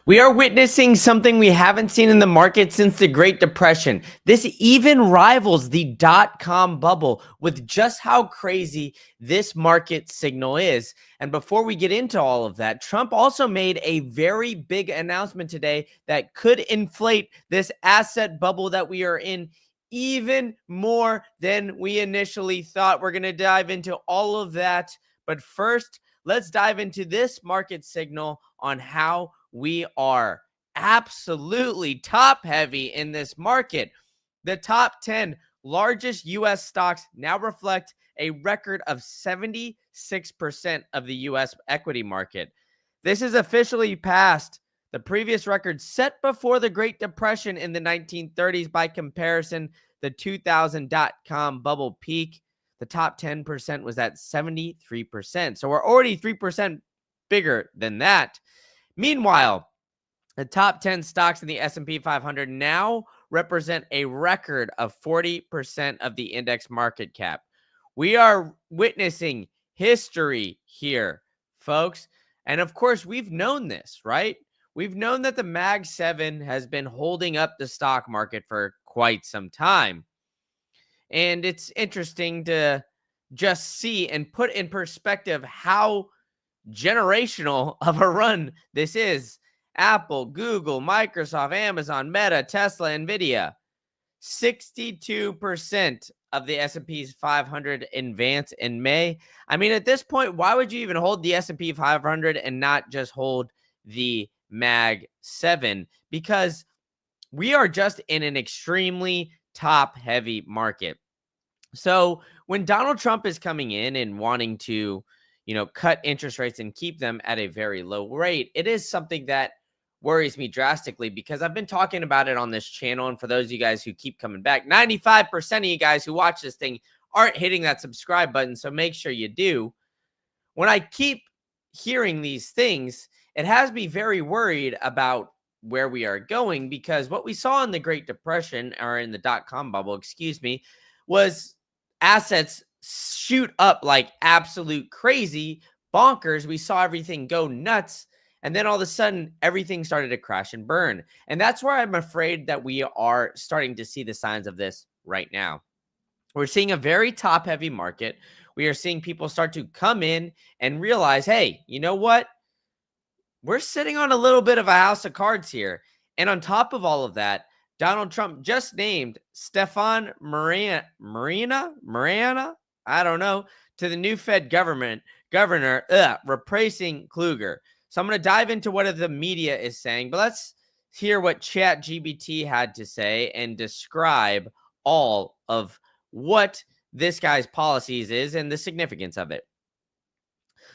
We are witnessing something we haven't seen in the market since the Great Depression. This even rivals the dot-com bubble with just how crazy this market signal is. And before we get into all of that, Trump also made a very big announcement today that could inflate this asset bubble that we are in even more than we initially thought. We're going to dive into all of that. But first, let's dive into this market signal on how we are absolutely top heavy in this market. The top 10 largest U.S. stocks now reflect a record of 76% of the U.S. equity market. This is officially past the previous record set before the Great Depression in the 1930s. By comparison, the 2000 dot-com bubble peak, the top 10% was at 73%. So we're already 3% bigger than that. Meanwhile, the top 10 stocks in the S&P 500 now represent a record of 40% of the index market cap. We are witnessing history here, folks. And of course, we've known this, right? We've known that the Mag 7 has been holding up the stock market for quite some time. And it's interesting to just see and put in perspective how generational of a run this is. Apple, Google, Microsoft, Amazon, Meta, Tesla, Nvidia. 62% of the S&P 500 advance in May. I mean, at this point, why would you even hold the S&P 500 and not just hold the Mag 7? Because we are just in an extremely top-heavy market. So when Donald Trump is coming in and wanting to, cut interest rates and keep them at a very low rate, it is something that worries me drastically because I've been talking about it on this channel. And for those of you guys who keep coming back, 95% of you guys who watch this thing aren't hitting that subscribe button. So make sure you do. When I keep hearing these things, it has me very worried about where we are going, because what we saw in the Great Depression, or in the dot-com bubble, was assets shoot up like absolute crazy bonkers. We saw everything go nuts. And then all of a sudden, everything started to crash and burn. And that's where I'm afraid that we are starting to see the signs of this right now. We're seeing a very top-heavy market. We are seeing people start to come in and realize, hey, you know what? We're sitting on a little bit of a house of cards here. And on top of all of that, Donald Trump just named Stefan Marina, I don't know, to the new Fed governor, replacing Kluger. So I'm going to dive into what the media is saying, but let's hear what ChatGPT had to say and describe all of what this guy's policies is and the significance of it.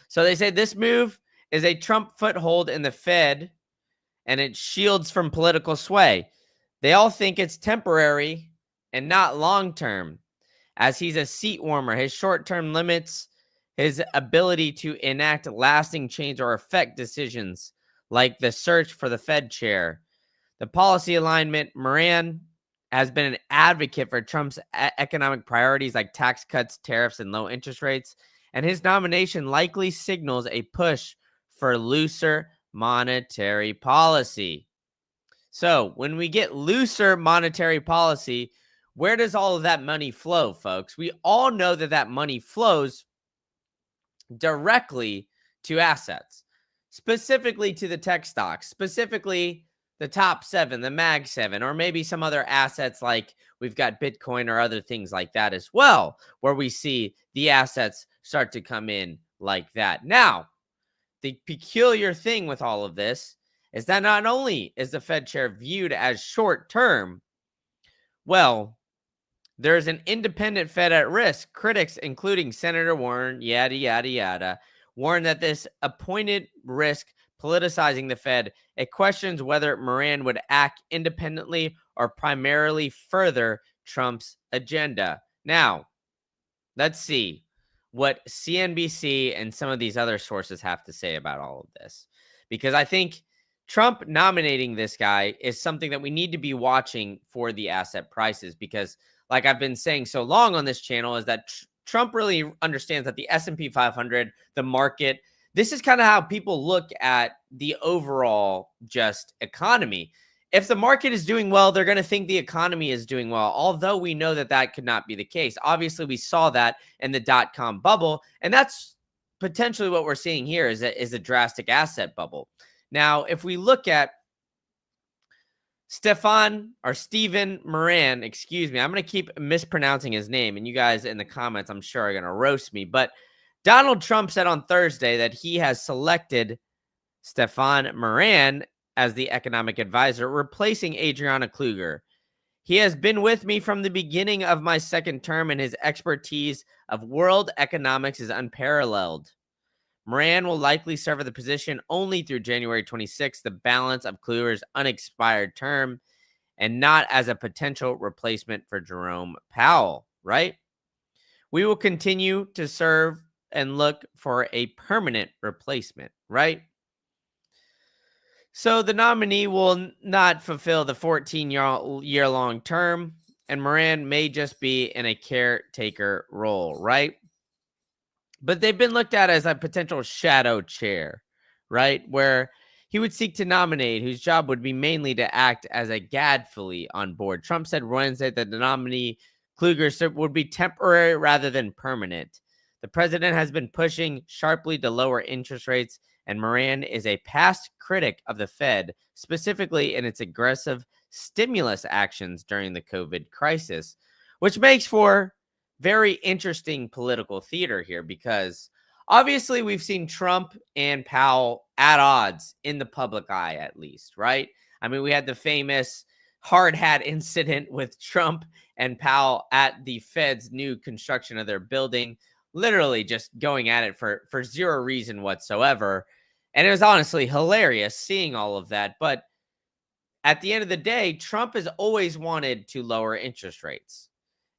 So they say this move is a Trump foothold in the Fed, and it shields from political sway. They all think it's temporary and not long-term, as he's a seat warmer. His short-term limits his ability to enact lasting change or affect decisions like the search for the Fed chair. The policy alignment, Moran has been an advocate for Trump's economic priorities like tax cuts, tariffs, and low interest rates. And his nomination likely signals a push for looser monetary policy. So when we get looser monetary policy, where does all of that money flow, folks? We all know that that money flows directly to assets, specifically to the tech stocks, specifically the top 7, the Mag 7, or maybe some other assets like we've got Bitcoin or other things like that as well, where we see the assets start to come in like that. Now, the peculiar thing with all of this is that not only is the Fed chair viewed as short term, well, there's an independent Fed at risk. Critics, including Senator Warren, yada, yada, yada, warn that this appointed risk politicizing the Fed. It questions whether Moran would act independently or primarily further Trump's agenda. Now, let's see what CNBC and some of these other sources have to say about all of this, because I think Trump nominating this guy is something that we need to be watching for the asset prices, because like I've been saying so long on this channel, is that Trump really understands that the S&P 500, the market, this is kind of how people look at the overall just economy. If the market is doing well, they're going to think the economy is doing well, although we know that that could not be the case. Obviously, we saw that in the dot-com bubble, and that's potentially what we're seeing here is a drastic asset bubble. Now, if we look at Stephen Moran, excuse me, I'm going to keep mispronouncing his name, and you guys in the comments, I'm sure, are going to roast me, but Donald Trump said on Thursday that he has selected Stephen Moran as the economic advisor, replacing Adriana Kluger. He has been with me from the beginning of my second term, and his expertise of world economics is unparalleled. Moran will likely serve the position only through January 26th, the balance of Kluger's unexpired term, and not as a potential replacement for Jerome Powell, right? We will continue to serve and look for a permanent replacement, right? So the nominee will not fulfill the 14-year-long term, and Moran may just be in a caretaker role, right? But they've been looked at as a potential shadow chair, right? Where he would seek to nominate, whose job would be mainly to act as a gadfly on board. Trump said Wednesday that the nominee Kluger would be temporary rather than permanent. The president has been pushing sharply to lower interest rates, and Moran is a past critic of the Fed, specifically in its aggressive stimulus actions during the COVID crisis, which makes for very interesting political theater here because obviously we've seen Trump and Powell at odds in the public eye, at least, right? I mean, we had the famous hard hat incident with Trump and Powell at the Fed's new construction of their building, literally just going at it for zero reason whatsoever. And it was honestly hilarious seeing all of that. But at the end of the day, Trump has always wanted to lower interest rates.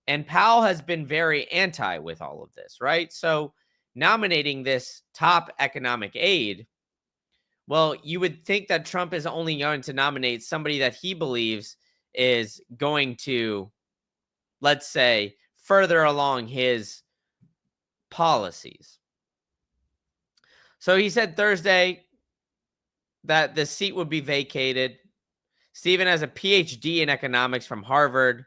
And Powell has been very anti with all of this, right? So nominating this top economic aide, well, you would think that Trump is only going to nominate somebody that he believes is going to, let's say, further along his policies. So he said Thursday that the seat would be vacated. Stephen has a PhD in economics from Harvard.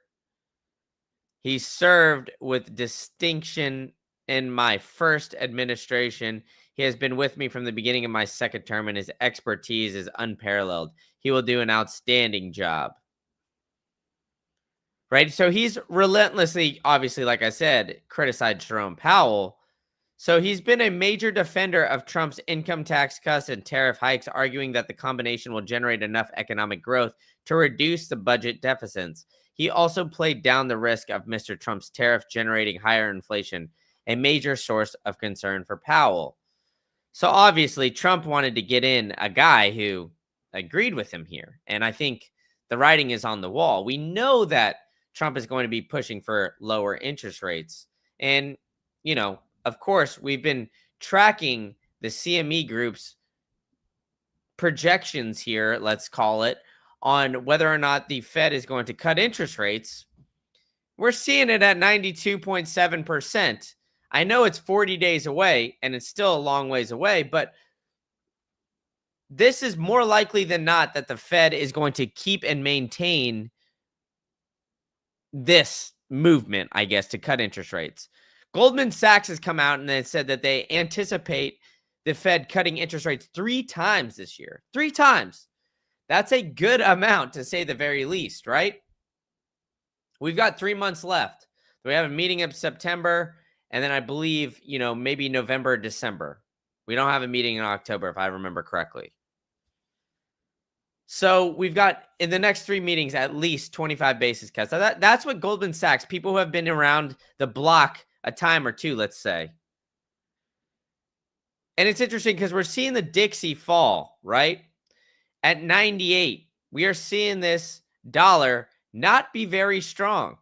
He served with distinction in my first administration. He has been with me from the beginning of my second term, and his expertise is unparalleled. He will do an outstanding job. Right? So he's relentlessly, obviously, like I said, criticized Jerome Powell. So he's been a major defender of Trump's income tax cuts and tariff hikes, arguing that the combination will generate enough economic growth to reduce the budget deficits. He also played down the risk of Mr. Trump's tariff generating higher inflation, a major source of concern for Powell. So obviously, Trump wanted to get in a guy who agreed with him here. And I think the writing is on the wall. We know that Trump is going to be pushing for lower interest rates. And, you know, of course, we've been tracking the CME group's projections here, let's call it, on whether or not the Fed is going to cut interest rates. We're seeing it at 92.7%. I know it's 40 days away and it's still a long ways away, but this is more likely than not that the Fed is going to keep and maintain this movement, I guess, to cut interest rates. Goldman Sachs has come out and they said that they anticipate the Fed cutting interest rates 3 times this year. 3 times. That's a good amount to say the very least, right? We've got 3 months left. We have a meeting in September, and then I believe, maybe November, December. We don't have a meeting in October, if I remember correctly. So we've got, in the next 3 meetings, at least 25 basis cuts. So that's what Goldman Sachs, people who have been around the block a time or two, let's say. And it's interesting because we're seeing the Dixie fall, right? At 98, we are seeing this dollar not be very strong,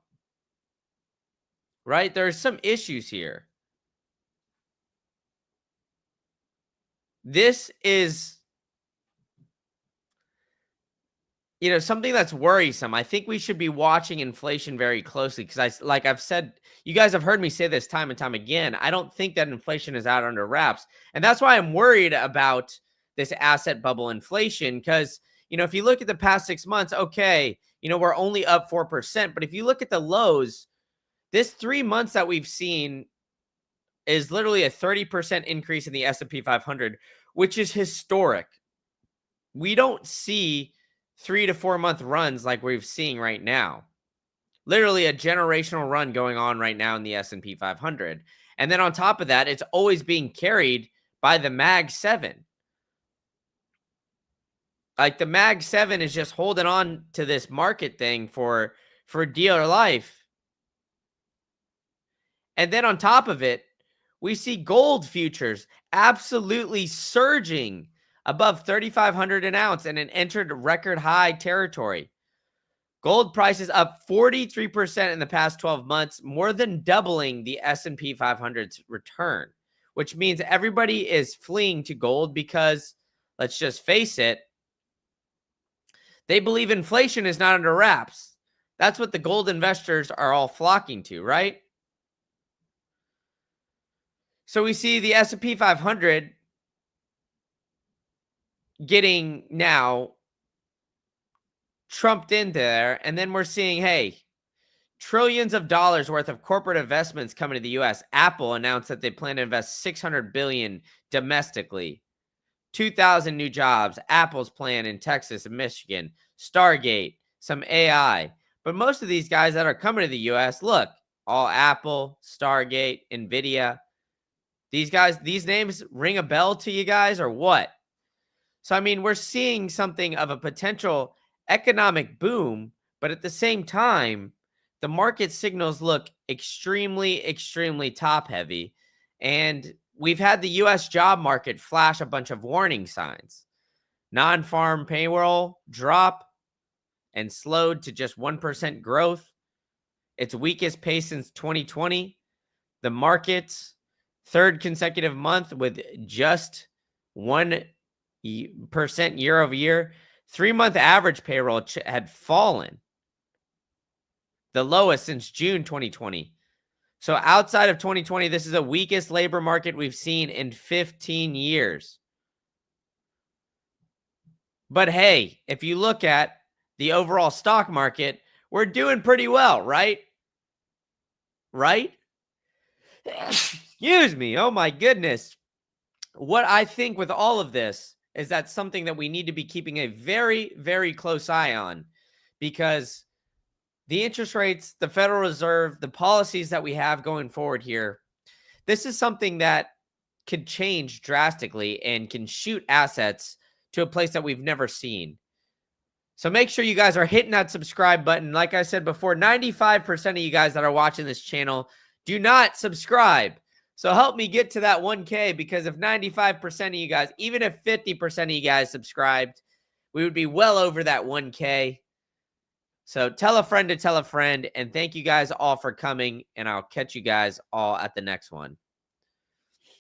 right? There's some issues here. This is something that's worrisome. I think we should be watching inflation very closely because like I've said, you guys have heard me say this time and time again. I don't think that inflation is out under wraps. And that's why I'm worried about this asset bubble inflation. Because, if you look at the past 6 months, okay, we're only up 4%. But if you look at the lows, this 3 months that we've seen is literally a 30% increase in the S&P 500, which is historic. We don't see 3 to 4 month runs like we're seeing right now. Literally a generational run going on right now in the S&P 500. And then on top of that, it's always being carried by the Mag 7. Like the Mag 7 is just holding on to this market thing for dear life. And then on top of it, we see gold futures absolutely surging above 3,500 an ounce and it entered record high territory. Gold prices up 43% in the past 12 months, more than doubling the S&P 500's return, which means everybody is fleeing to gold because, let's just face it, they believe inflation is not under wraps. That's what the gold investors are all flocking to, right? So we see the S&P 500 getting now trumped in there, and then we're seeing, hey, trillions of dollars worth of corporate investments coming to the U.S. Apple announced that they plan to invest $600 billion domestically. 2,000 new jobs. Apple's plan in Texas and Michigan. Stargate. Some AI. But most of these guys that are coming to the U.S., look, all Apple, Stargate, NVIDIA. These guys, these names ring a bell to you guys or what? So, I mean, we're seeing something of a potential economic boom, but at the same time, the market signals look extremely, extremely top heavy. And we've had the U.S. job market flash a bunch of warning signs. Non-farm payroll drop and slowed to just 1% growth. Its weakest pace since 2020. The market's third consecutive month with just 1% year over year. 3-month average payroll had fallen, the lowest since June 2020. So outside of 2020, this is the weakest labor market we've seen in 15 years. But hey, if you look at the overall stock market, we're doing pretty well, right? Right? Excuse me. Oh my goodness. What I think with all of this is that something that we need to be keeping a very, very close eye on, because the interest rates, the Federal Reserve, the policies that we have going forward here, this is something that could change drastically and can shoot assets to a place that we've never seen. So make sure you guys are hitting that subscribe button. Like I said before, 95% of you guys that are watching this channel do not subscribe. So help me get to that 1K, because if 95% of you guys, even if 50% of you guys subscribed, we would be well over that 1K. So tell a friend to tell a friend, and thank you guys all for coming, and I'll catch you guys all at the next one.